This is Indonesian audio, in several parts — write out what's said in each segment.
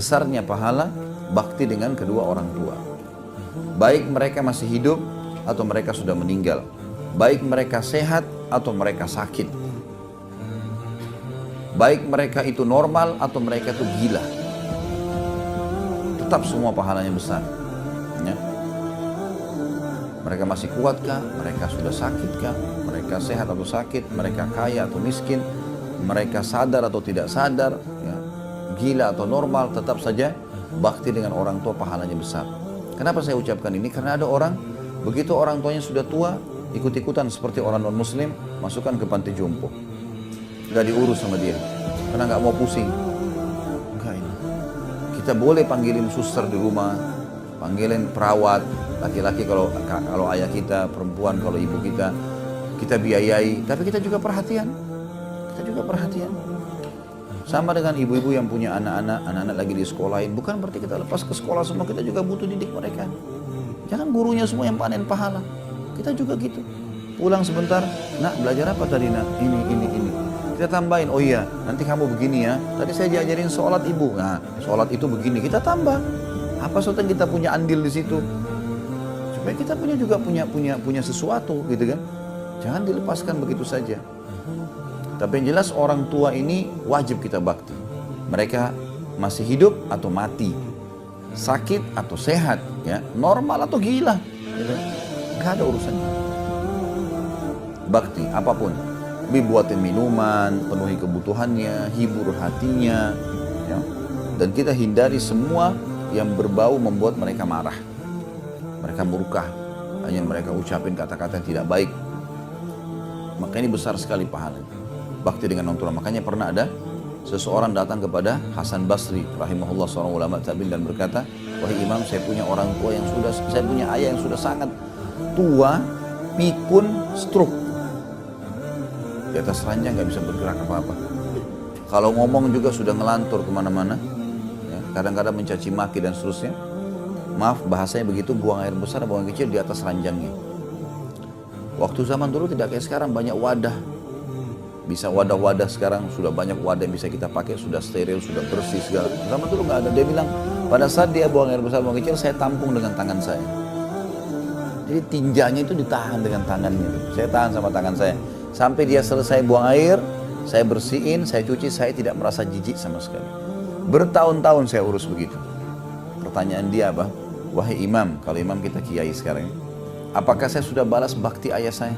besarnya pahala bakti dengan kedua orang tua. Baik mereka masih hidup atau mereka sudah meninggal. Baik mereka sehat atau mereka sakit. Baik mereka itu normal atau mereka itu gila. Tetap semua pahalanya besar. Ya. Mereka masih kuatkah? Mereka sudah sakitkah? Mereka sehat atau sakit? Mereka kaya atau miskin? Mereka sadar atau tidak sadar? Ya. Gila atau normal? Tetap saja bakti dengan orang tua pahalanya besar. Kenapa saya ucapkan ini? Karena ada orang, begitu orang tuanya sudah tua, ikut-ikutan seperti orang non-muslim, masukkan ke panti jompo. Gak diurus sama dia, karena gak mau pusing. Enggak ini. Kita boleh panggilin suster di rumah, panggilin perawat, laki-laki kalau ayah kita, perempuan kalau ibu kita biayai, tapi kita juga perhatian. Kita juga perhatian. Sama dengan ibu-ibu yang punya anak-anak lagi di sekolahin, bukan berarti kita lepas ke sekolah semua, kita juga butuh didik mereka. Jangan gurunya semua yang panen pahala. Kita juga gitu. Pulang sebentar, nak belajar apa tadi nak? Ini. Kita tambahin, oh iya, nanti kamu begini ya. Tadi saya diajarin sholat ibu. Nah, sholat itu begini. Kita tambah. Apa sesuatu yang kita punya andil di situ? Supaya kita punya sesuatu, gitu kan? Jangan dilepaskan begitu saja. Tapi yang jelas orang tua ini wajib kita bakti. Mereka masih hidup atau mati, sakit atau sehat, ya, normal atau gila, gitu. Gak ada urusannya. Bakti apapun, dibuatin minuman, penuhi kebutuhannya, hibur hatinya, ya. Dan kita hindari semua yang berbau membuat mereka marah, mereka murka, hanya mereka ucapin kata-kata yang tidak baik. Maka ini besar sekali pahalanya. Bakti dengan orang tua. Makanya pernah ada seseorang datang kepada Hasan Basri rahimahullah, seorang ulama tabi'in, dan berkata, wahai imam, saya punya orang tua yang sudah, saya punya ayah yang sudah sangat tua, pikun, stroke. Di atas ranjang nggak bisa bergerak apa-apa. Kalau ngomong juga sudah ngelantur kemana-mana, ya, kadang-kadang mencaci maki dan seterusnya. Maaf bahasanya begitu, buang air besar, buang air kecil di atas ranjangnya. Waktu zaman dulu tidak kayak sekarang, banyak wadah. Bisa wadah-wadah, sekarang sudah banyak wadah yang bisa kita pakai, sudah steril, sudah bersih segala. Zaman dulu nggak ada. Dia bilang pada saat dia buang air besar, buang kecil, saya tampung dengan tangan saya. Jadi tinjanya itu ditahan dengan tangannya. Saya tahan sama tangan saya sampai dia selesai buang air, saya bersihin, saya cuci, saya tidak merasa jijik sama sekali. Bertahun-tahun saya urus begitu. Pertanyaan dia apa? Wahai imam, kalau imam kita kiai sekarang, apakah saya sudah balas bakti ayah saya?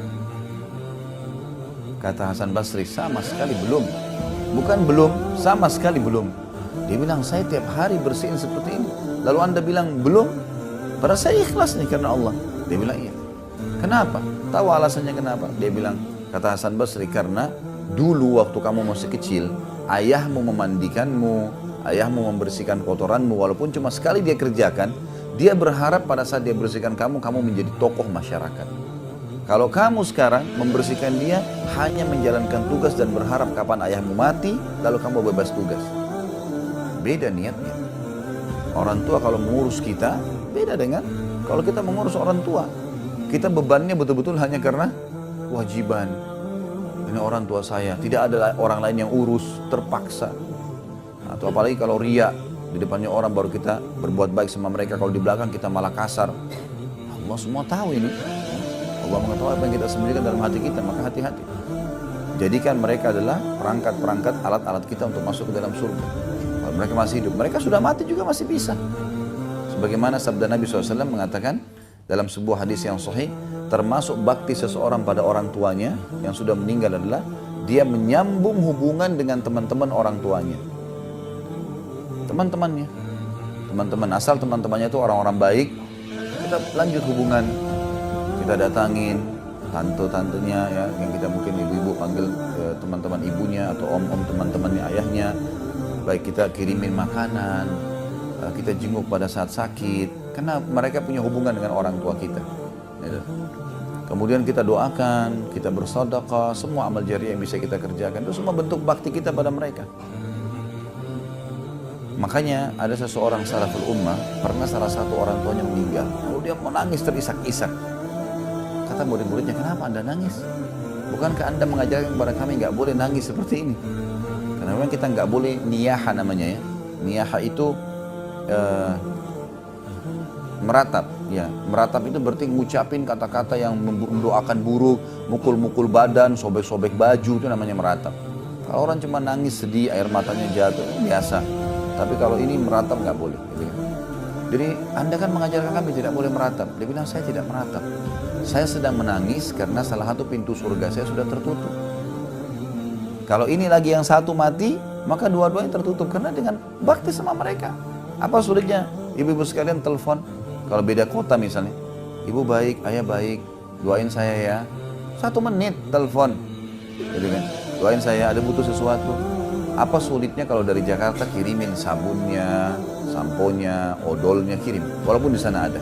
Kata Hasan Basri, sama sekali belum. Bukan belum, sama sekali belum. Dia bilang, saya tiap hari bersihin seperti ini. Lalu anda bilang belum? Padahal saya ikhlas nih karena Allah. Dia bilang iya. Kenapa? Tahu alasannya kenapa? Dia bilang, kata Hasan Basri, karena dulu waktu kamu masih kecil, ayahmu memandikanmu, ayahmu membersihkan kotoranmu, walaupun cuma sekali dia kerjakan, dia berharap pada saat dia bersihkan kamu, kamu menjadi tokoh masyarakat. Kalau kamu sekarang membersihkan dia, hanya menjalankan tugas dan berharap kapan ayahmu mati, lalu kamu bebas tugas. Beda niatnya. Orang tua kalau mengurus kita, beda dengan kalau kita mengurus orang tua. Kita bebannya betul-betul hanya karena kewajiban. Ini orang tua saya, tidak ada orang lain yang urus, terpaksa. Atau apalagi kalau riya, di depannya orang baru kita berbuat baik sama mereka, kalau di belakang kita malah kasar. Allah semua tahu ini. Allah mengetahui apa yang kita sembunyikan dalam hati kita, maka hati-hati. Jadikan mereka adalah perangkat-perangkat, alat-alat kita untuk masuk ke dalam surga. Kalau mereka masih hidup, mereka sudah mati juga masih bisa. Sebagaimana sabda Nabi SAW mengatakan dalam sebuah hadis yang sahih, termasuk bakti seseorang pada orang tuanya yang sudah meninggal adalah dia menyambung hubungan dengan teman-teman orang tuanya. Teman-temannya, asal teman-temannya itu orang-orang baik, kita lanjut hubungan. Kita datangin tante-tantenya ya, yang kita mungkin ibu-ibu panggil teman-teman ibunya atau om-om teman-temannya ayahnya. Baik kita kirimin makanan, kita jenguk pada saat sakit, karena mereka punya hubungan dengan orang tua kita. Kemudian kita doakan, kita bersedekah, semua amal jariah yang bisa kita kerjakan, itu semua bentuk bakti kita pada mereka. Makanya ada seseorang salaful ummah, pernah salah satu orang tuanya meninggal, lalu dia menangis terisak-isak. Kata murid-muridnya, kenapa anda nangis? Bukankah anda mengajarkan kepada kami nggak boleh nangis seperti ini? Karena memang kita nggak boleh niyaha namanya ya. Niyaha itu meratap. Ya, meratap itu berarti ngucapin kata-kata yang mendoakan buruk, mukul-mukul badan, sobek-sobek baju, itu namanya meratap. Kalau orang cuma nangis sedih, air matanya jatuh, biasa. Tapi kalau ini meratap nggak boleh. Gitu kan. Jadi Anda kan mengajarkan kami tidak boleh meratap. Dia bilang saya tidak meratap. Saya sedang menangis karena salah satu pintu surga saya sudah tertutup. Kalau ini lagi yang satu mati, maka dua-duanya tertutup. Karena dengan bakti sama mereka. Apa sulitnya? Ibu-ibu sekalian telepon. Kalau beda kota misalnya. Ibu baik, ayah baik. Doain saya ya. 1 menit telepon. Gitu kan. Doain saya, ada butuh sesuatu. Apa sulitnya kalau dari Jakarta kirimin sabunnya, samponya, odolnya, kirim. Walaupun di sana ada.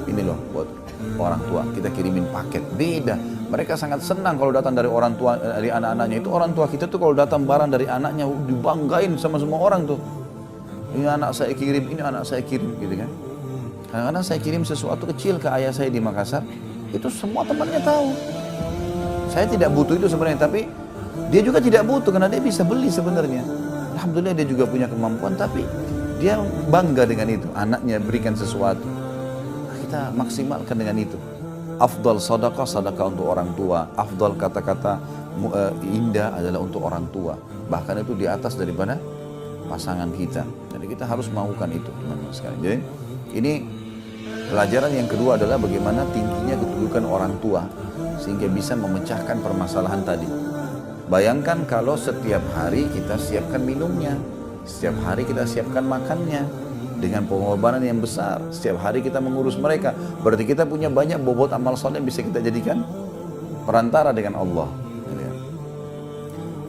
Ini loh buat orang tua, kita kirimin paket. Beda. Mereka sangat senang kalau datang dari orang tua, dari anak-anaknya. Itu orang tua kita tuh kalau datang barang dari anaknya, dibanggain sama semua orang tuh. Ini anak saya kirim, ini anak saya kirim, gitu kan. Kadang-kadang saya kirim sesuatu kecil ke ayah saya di Makassar, itu semua temannya tahu. Saya tidak butuh itu sebenarnya, tapi dia juga tidak butuh karena dia bisa beli sebenarnya. Alhamdulillah dia juga punya kemampuan, tapi dia bangga dengan itu. Anaknya berikan sesuatu. Kita maksimalkan dengan itu. Afdal sedekah, sedekah untuk orang tua. Afdal kata-kata indah adalah untuk orang tua. Bahkan itu di atas daripada pasangan kita. Jadi kita harus melakukan itu, teman-teman sekalian. Jadi ini pelajaran yang kedua adalah bagaimana tingginya kedudukan orang tua sehingga bisa memecahkan permasalahan tadi. Bayangkan kalau setiap hari kita siapkan minumnya, setiap hari kita siapkan makannya dengan pengorbanan yang besar. Setiap hari kita mengurus mereka. Berarti kita punya banyak bobot amal soleh yang bisa kita jadikan perantara dengan Allah.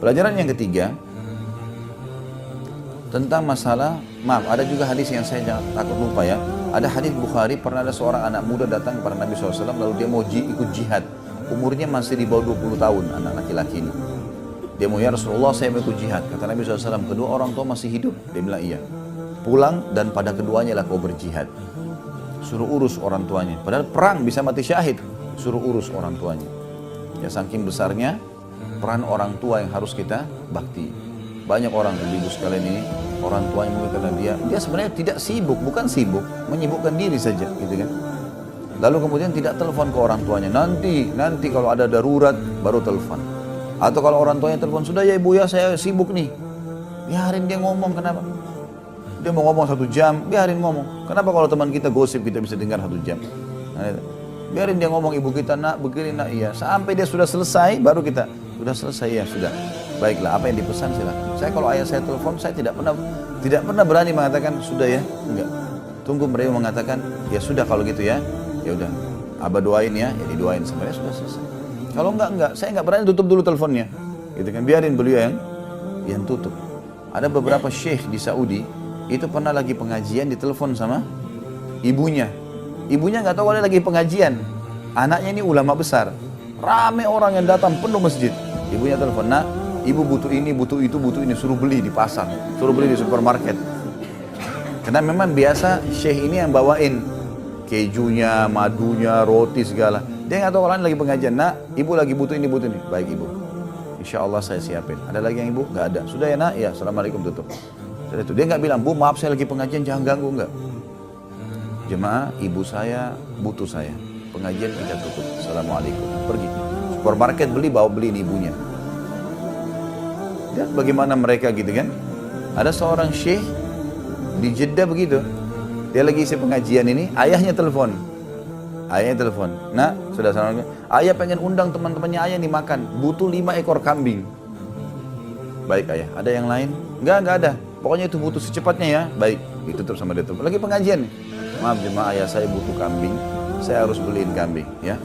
Pelajaran yang ketiga tentang masalah, maaf, ada juga hadis yang saya jangan takut lupa ya. Ada hadis Bukhari, pernah ada seorang anak muda datang kepada Nabi SAW, lalu dia mau ikut jihad. Umurnya masih di bawah 20 tahun, anak laki-laki ini. Dia mau, ya Rasulullah saya mau ikut jihad. Kata Nabi SAW, kedua orang tua masih hidup? Dia bilang iya. Pulang dan pada keduanya lah kau berjihad. Suruh urus orang tuanya. Padahal perang bisa mati syahid. Suruh urus orang tuanya. Ya saking besarnya peran orang tua yang harus kita bakti. Banyak orang ibu sekalian ini, orang tuanya mungkin karena dia sebenarnya tidak sibuk, bukan sibuk, menyibukkan diri saja, gitu kan. Lalu kemudian tidak telepon ke orang tuanya. Nanti kalau ada darurat baru telepon. Atau kalau orang tuanya telepon, sudah ya ibu ya saya sibuk nih. Biarin dia ngomong, kenapa? Dia mau ngomong 1 jam, biarin ngomong. Kenapa kalau teman kita gosip kita bisa dengar 1 jam? Nah, biarin dia ngomong, ibu kita nak begini nak iya. Sampai dia sudah selesai baru kita, sudah selesai ya sudah. Baiklah, apa yang dipesan silakan. Saya kalau ayah saya telepon, saya tidak pernah berani mengatakan sudah ya, enggak. Tunggu mereka mengatakan ya sudah kalau gitu ya, ya udah. Abah doain ya didoain sebenarnya sudah selesai. Kalau enggak, saya enggak berani tutup dulu teleponnya. Gitu kan, biarin beliau yang tutup. Ada beberapa syekh di Saudi itu pernah lagi pengajian ditelepon sama ibunya. Ibunya enggak tahu ada lagi pengajian. Anaknya ini ulama besar. Rame orang yang datang penuh masjid. Ibunya telepon, nak, ibu butuh ini, butuh itu, butuh ini, suruh beli di pasar, suruh beli di supermarket. Karena memang biasa syekh ini yang bawain kejunya, madunya, roti segala. Dia nggak tahu orang lagi pengajian, nak, ibu lagi butuh ini, butuh ini. Baik ibu, insya Allah saya siapin. Ada lagi yang ibu? Nggak ada. Sudah ya nak? Ya, assalamualaikum, tutup. Sudah itu. Dia nggak bilang, bu maaf saya lagi pengajian, jangan ganggu, nggak. Jemaah, ibu saya butuh saya. Pengajian kita tutup. Assalamualaikum. Pergi. Supermarket beli ini ibunya. Dan bagaimana mereka gitu kan? Ada seorang syekh di Jeddah begitu. Dia lagi isi pengajian ini, ayahnya telepon. Nah, sudah sama. Ayah pengen undang teman-temannya ayah nih makan. Butuh 5 ekor kambing. Baik ayah. Ada yang lain? Enggak ada. Pokoknya itu butuh secepatnya ya. Baik. Ditutup sama dia tutup. Lagi pengajian. Maaf jemaah, ayah saya butuh kambing. Saya harus beliin kambing ya.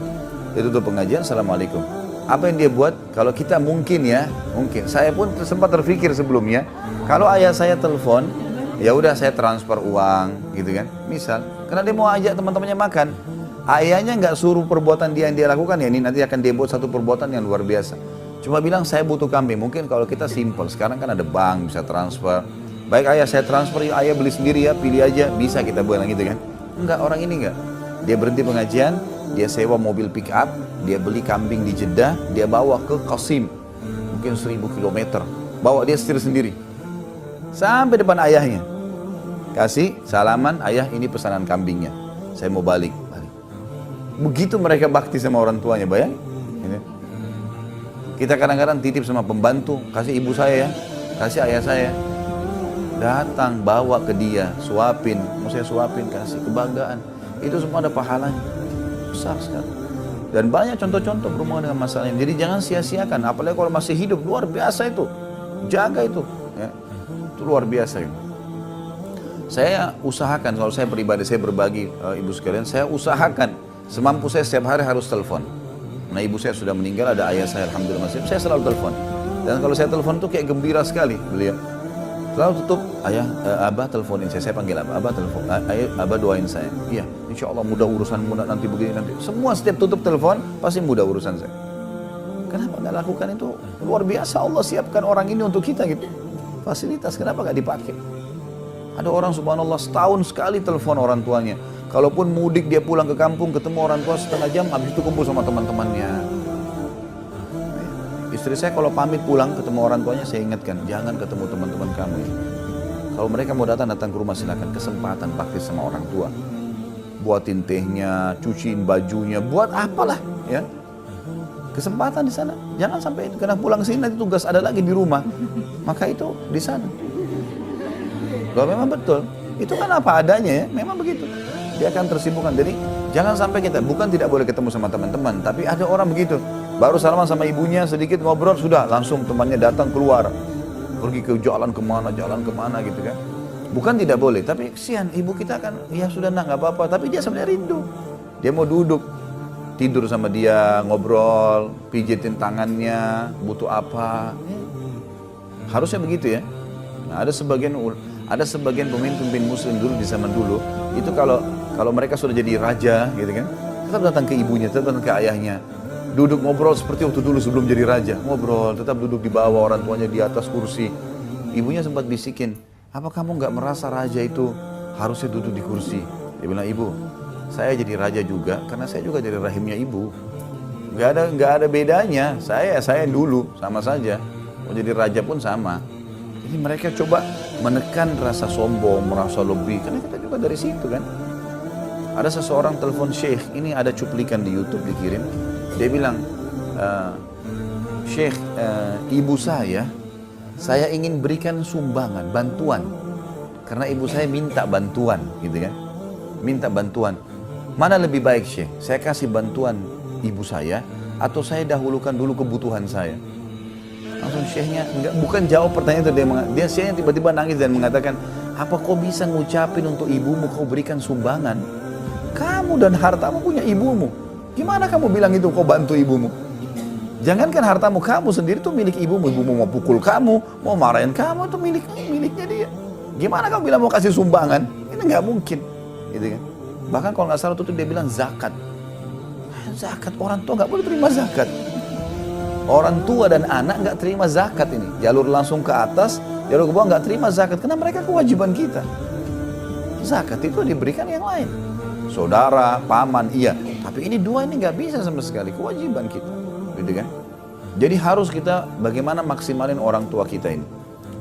Dia tutup pengajian. Assalamualaikum. Apa yang dia buat? Kalau kita mungkin. Saya pun sempat terpikir sebelumnya. Kalau ayah saya telepon, ya udah saya transfer uang, gitu kan? Misal, karena dia mau ajak teman-temannya makan. Ayahnya nggak suruh perbuatan dia yang dia lakukan ya. Ini nanti akan dia buat satu perbuatan yang luar biasa. Cuma bilang saya butuh kambing. Mungkin kalau kita simple. Sekarang kan ada bank bisa transfer. Baik ayah saya transfer, ya, ayah beli sendiri ya, pilih aja. Bisa kita buat gitu kan? Enggak, orang ini enggak. Dia berhenti pengajian. Dia sewa mobil pick up, dia beli kambing di Jeddah, dia bawa ke Qasim, mungkin 1000 km, bawa dia setir sendiri, sampai depan ayahnya. kasih salaman, ayah ini pesanan kambingnya, saya mau balik. Begitu mereka bakti sama orang tuanya, bayang. Kita kadang-kadang titip sama pembantu, kasih ibu saya ya, kasih ayah saya. Datang, bawa ke dia, suapin, mau saya suapin, kasih, kebanggaan. Itu semua ada pahalanya, besar sekali. Dan banyak contoh-contoh berhubungan dengan masalah ini. Jadi jangan sia-siakan, apalagi kalau masih hidup, luar biasa itu. Jaga itu, ya. Itu luar biasa itu. Saya usahakan, kalau saya pribadi, saya berbagi ibu sekalian, saya usahakan semampu saya setiap hari harus telepon. Nah ibu saya sudah meninggal, ada ayah saya alhamdulillah masih, saya selalu telepon. Dan kalau saya telepon tuh kayak gembira sekali beliau. Selalu tutup, ayah, abah teleponin saya panggil abah telepon, ayah, abah doain saya. Iya, insya Allah mudah urusan, mudah nanti begini nanti. Semua setiap tutup telepon pasti mudah urusan saya. Kenapa nggak lakukan itu? Luar biasa Allah siapkan orang ini untuk kita gitu. Fasilitas, kenapa nggak dipakai? Ada orang subhanallah setahun sekali telepon orang tuanya. Kalaupun mudik dia pulang ke kampung ketemu orang tua setengah jam, habis itu kumpul sama teman-temannya. Istri saya kalau pamit pulang ketemu orang tuanya saya ingatkan, jangan ketemu teman-teman kamu ya. Kalau mereka mau datang ke rumah silakan, kesempatan bakti sama orang tua. Buatin tehnya, cuciin bajunya, buat apalah ya. Kesempatan di sana. Jangan sampai itu karena pulang sini nanti tugas ada lagi di rumah. Maka itu di sana. Kalau memang betul, itu kan apa adanya ya, memang begitu. Dia akan tersibukkan. Jadi jangan sampai kita, bukan tidak boleh ketemu sama teman-teman, tapi ada orang begitu. Baru salaman sama ibunya, sedikit ngobrol, sudah langsung temannya datang keluar. Pergi ke jalan kemana gitu kan. Bukan tidak boleh, tapi kesian ibu kita kan, ya sudah nak, nggak apa-apa. Tapi dia sebenarnya rindu. Dia mau duduk, tidur sama dia, ngobrol, pijitin tangannya, butuh apa. Harusnya begitu ya. Nah, ada sebagian pemimpin muslim dulu di zaman dulu, itu kalau mereka sudah jadi raja gitu kan, tetap datang ke ibunya, tetap datang ke ayahnya. Duduk ngobrol seperti waktu dulu sebelum jadi raja, ngobrol, tetap duduk di bawah, orang tuanya di atas kursi. Ibunya sempat bisikin, apa kamu nggak merasa raja itu harusnya duduk di kursi? Dia bilang, ibu, saya jadi raja juga karena saya juga dari rahimnya ibu. Nggak ada bedanya, saya dulu sama saja, mau jadi raja pun sama. Jadi mereka coba menekan rasa sombong, merasa lebih, karena kita juga dari situ kan. Ada seseorang telepon syekh, ini ada cuplikan di YouTube dikirim. Dia bilang, Syekh, ibu saya ingin berikan sumbangan, bantuan. Karena ibu saya minta bantuan, gitu kan. Minta bantuan. Mana lebih baik Syekh? Saya kasih bantuan ibu saya, atau saya dahulukan dulu kebutuhan saya? Langsung Syekhnya, bukan jawab pertanyaan itu, dia Syekhnya tiba-tiba nangis dan mengatakan, apa kau bisa ngucapin untuk ibumu kau berikan sumbangan? Kamu dan hartamu punya ibumu. Gimana kamu bilang itu kau bantu ibumu? Jangankan hartamu, kamu sendiri tuh milik ibumu. Ibumu mau pukul kamu, mau marahin kamu, itu miliknya dia. Gimana kamu bilang mau kasih sumbangan? Ini nggak mungkin, gitu kan? Bahkan kalau nggak salah tuh dia bilang zakat. Zakat, orang tua nggak boleh terima zakat. Orang tua dan anak nggak terima zakat ini. Jalur langsung ke atas, jalur ke bawah nggak terima zakat. Karena mereka kewajiban kita. Zakat itu diberikan yang lain. Saudara, paman, iya. Tapi ini dua ini nggak bisa sama sekali, kewajiban kita, gitu kan? Jadi harus kita bagaimana maksimalin orang tua kita ini.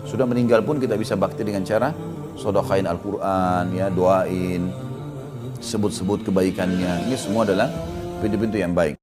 Sudah meninggal pun kita bisa bakti dengan cara sedekahin Al-Quran, ya, doain, sebut-sebut kebaikannya. Ini semua adalah pintu-pintu yang baik.